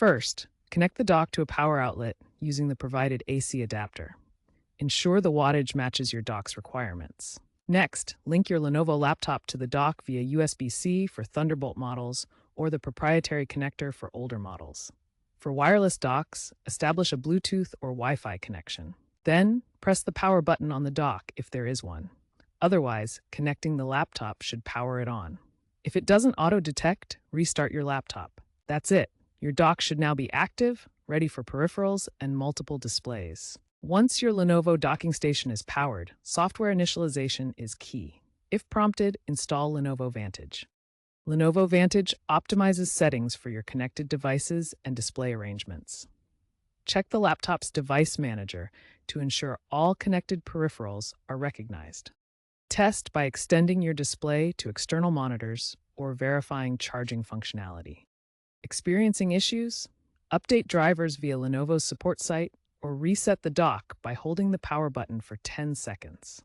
First, connect the dock to a power outlet using the provided AC adapter. Ensure the wattage matches your dock's requirements. Next, link your Lenovo laptop to the dock via USB-C for Thunderbolt models or the proprietary connector for older models. For wireless docks, establish a Bluetooth or Wi-Fi connection. Then, press the power button on the dock if there is one. Otherwise, connecting the laptop should power it on. If it doesn't auto-detect, restart your laptop. That's it. Your dock should now be active, ready for peripherals and multiple displays. Once your Lenovo docking station is powered, software initialization is key. If prompted, install Lenovo Vantage. Lenovo Vantage optimizes settings for your connected devices and display arrangements. Check the laptop's device manager to ensure all connected peripherals are recognized. Test by extending your display to external monitors or verifying charging functionality. Experiencing issues? Update drivers via Lenovo's support site or reset the dock by holding the power button for 10 seconds.